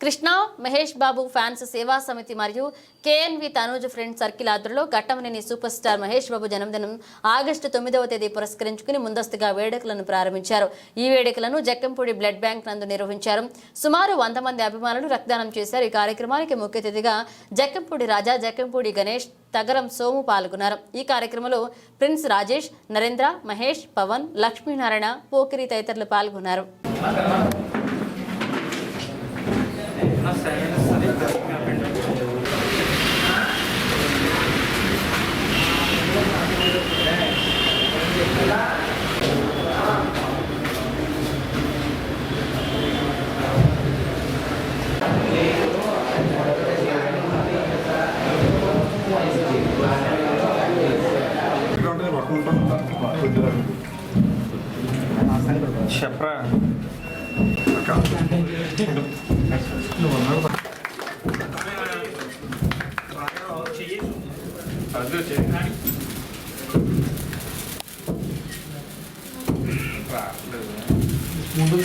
Krishna Mahesh Babu fans సేవా సమితి మరియు కేఎన్వి తనూజ్ ఫ్రెండ్ సర్కిల్ ఆధ్వర్యంలో ఘట్టమనేని సూపర్ స్టార్ మహేష్ బాబు జన్మదినం ఆగస్టు 9వ తేదీ పురస్కరించుకుని ముందస్తుగా వేడుకలను ప్రారంభించారు. ఈ వేడుకలను జక్కంపూడి బ్లడ్ బ్యాంక్ నందు నిర్వహించారు. సుమారు 100 మంది అభిమానులు రక్తదానం చేశారు. ఈ కార్యక్రమానికి ముఖ్య అతిథిగా జక్కంపూడి రాజా, జక్కంపూడి గణేష్, తగరం సోము పాల్గొన్నారు. ఈ కార్యక్రమంలో ప్రిన్స్ రాజేష్, నరేంద్ర, మహేష్, పవన్, లక్ష్మీనారాయణ, పోకిరి తదితరులు పాల్గొన్నారు. చెప్పరా ముందు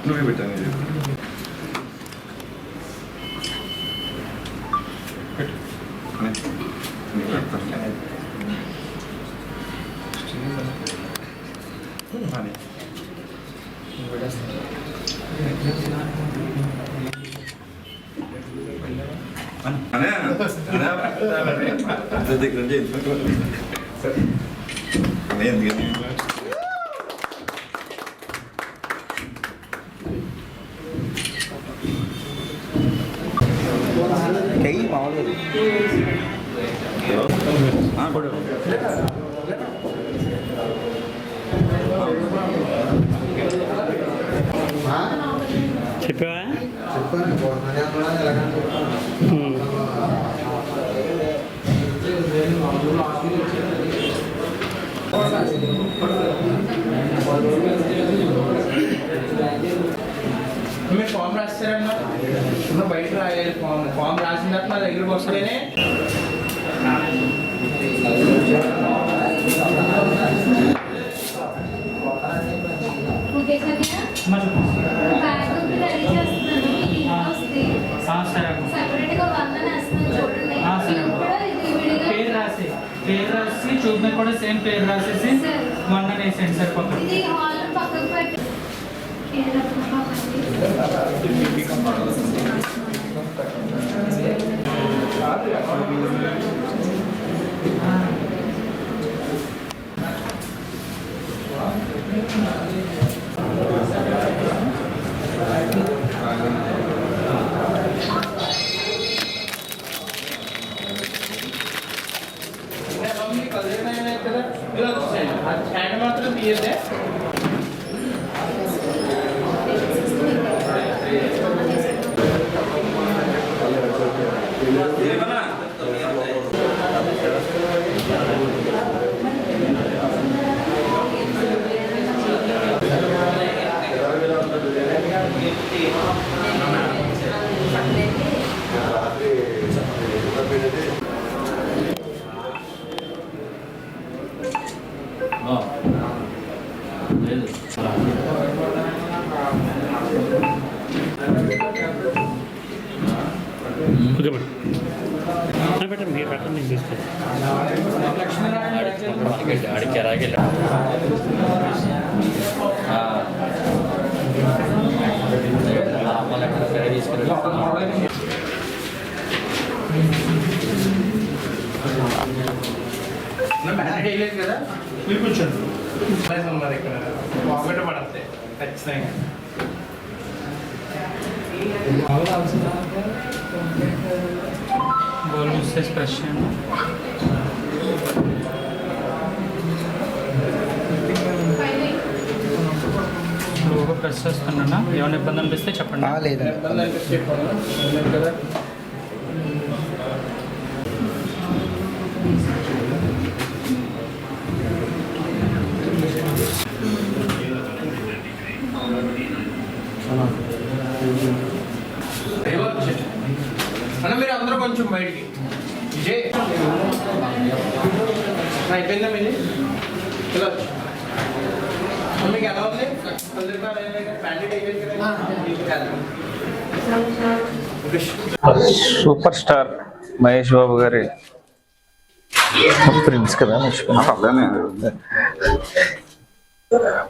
నువ్వే పెట్టాను కై మామూలు చెప్పావా? మీరు ఫామ్ రాస్తారన్నా ఇప్పుడు బయట రాయాలి. ఫామ్ రాసిన తర్వాత నా దగ్గరకు వస్తేనే పేరు రాసి చూపు కూడా సేమ్ పేరు రాసేసి మొన్న వేసేయండి సరిపోతుంది. మాత్రం తీయదే పెట్టండి, మీరు పెట్టండి, నేను తీసుకుంటాను. వేయలేదు కదా మీరు కూర్చోండి. మరి ఇక్కడ ఒకటి పడతాయి ఖచ్చితంగా. బౌల్ యూసేజ్ ప్రెస్ చేయండి. లోగో ప్రెస్ చేస్తున్నా. ఏమైనా ఇబ్బంది అనిపిస్తే చెప్పండి. లేదు ఇబ్బంది అనిపిస్తే కదా. అన్న మీరు అందరూ కొంచెం బయటికి అయిపోయిందా మీది ఇలా మీకు ఎలా ఉంది ప్యాండెడ్ అయిపోయింది కదా సూపర్ స్టార్ మహేష్ బాబు గారి ప్రిన్స్ కదా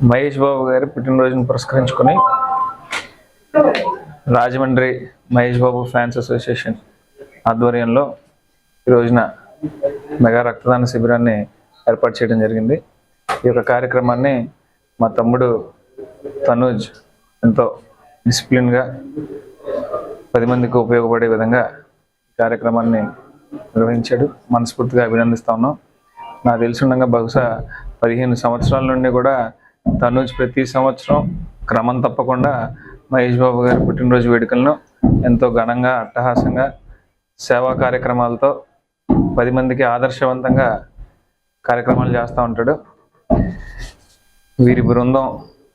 మహేష్ బాబు గారి పుట్టినరోజును పురస్కరించుకొని రాజమండ్రి మహేష్ బాబు ఫ్యాన్స్ అసోసియేషన్ ఆధ్వర్యంలో ఈ రోజున మెగా రక్తదాన శిబిరాన్ని ఏర్పాటు చేయడం జరిగింది. ఈ యొక్క కార్యక్రమాన్ని మా తమ్ముడు తనూజ్ ఎంతో డిసిప్లిన్గా 10 మందికి ఉపయోగపడే విధంగా కార్యక్రమాన్ని నిర్వహించాడు. మనస్ఫూర్తిగా అభినందిస్తా ఉన్నాం. నాకు తెలిసిండగా బహుశా 15 సంవత్సరాల నుండి కూడా తనూజ్ ప్రతి సంవత్సరం క్రమం తప్పకుండా మహేష్ బాబు గారి పుట్టినరోజు వేడుకలను ఎంతో ఘనంగా అట్టహాసంగా సేవా కార్యక్రమాలతో 10 మందికి ఆదర్శవంతంగా కార్యక్రమాలు చేస్తూ ఉంటాడు. వీరి బృందం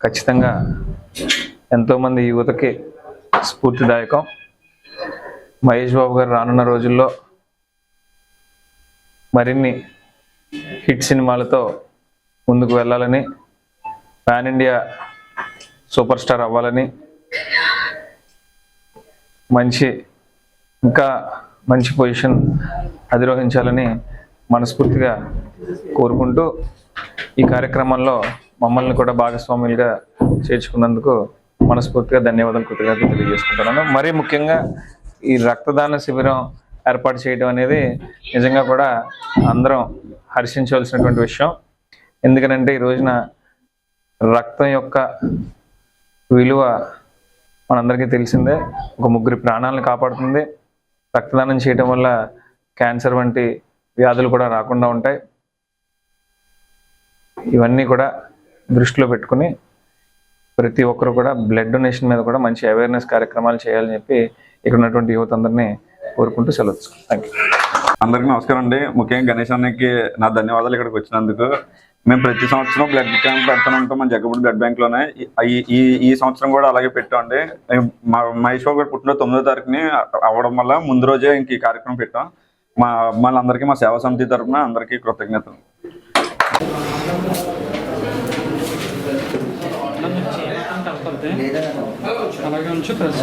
ఖచ్చితంగా ఎంతోమంది యువతకి స్ఫూర్తిదాయకం. మహేష్ బాబు గారు రానున్న రోజుల్లో మరిన్ని హిట్ సినిమాలతో ముందుకు వెళ్ళాలని, పాన్ ఇండియా సూపర్ స్టార్ అవ్వాలని, ఇంకా మంచి పొజిషన్ అధిరోహించాలని మనస్ఫూర్తిగా కోరుకుంటూ ఈ కార్యక్రమంలో మమ్మల్ని కూడా భాగస్వాములుగా చేర్చుకున్నందుకు మనస్ఫూర్తిగా ధన్యవాదాలు, కృతజ్ఞతలు తెలియజేసుకుంటున్నాను. మరీ ముఖ్యంగా ఈ రక్తదాన శిబిరం ఏర్పాటు చేయడం అనేది నిజంగా కూడా అందరం హర్షించవలసినటువంటి విషయం. ఎందుకనంటే ఈ రోజున రక్తం యొక్క విలువ మనందరికీ తెలిసిందే. ఒక 3 ప్రాణాలను కాపాడుతుంది. రక్తదానం చేయడం వల్ల క్యాన్సర్ వంటి వ్యాధులు కూడా రాకుండా ఉంటాయి. ఇవన్నీ కూడా దృష్టిలో పెట్టుకుని ప్రతి ఒక్కరు కూడా బ్లడ్ డొనేషన్ మీద కూడా మంచి అవేర్నెస్ కార్యక్రమాలు చేయాలని చెప్పి ఇక్కడ ఉన్నటువంటి యువత అందరినీ కోరుకుంటూ సెలవు. Thank you. అందరికీ నమస్కారం అండి. ముఖ్యంగా గణేష్ అన్నకి నా ధన్యవాదాలు ఇక్కడికి వచ్చినందుకు. మేము ప్రతి సంవత్సరం బ్లడ్ క్యాంప్ పెడుతూనే ఉంటాం మన జగ్గపూడి బ్లడ్ బ్యాంక్లోనే. ఈ సంవత్సరం కూడా అలాగే పెట్టామండి. మా మహేష్ బాబు గారు పుట్టిన 9వ తారీఖుని అవ్వడం వల్ల ముందు రోజే ఇంక ఈ కార్యక్రమం పెట్టాం. మా అమ్మాయిలందరికీ మా సేవా సమితి తరఫున అందరికీ కృతజ్ఞతలు. అలాగే ఉంచు ప్రెస్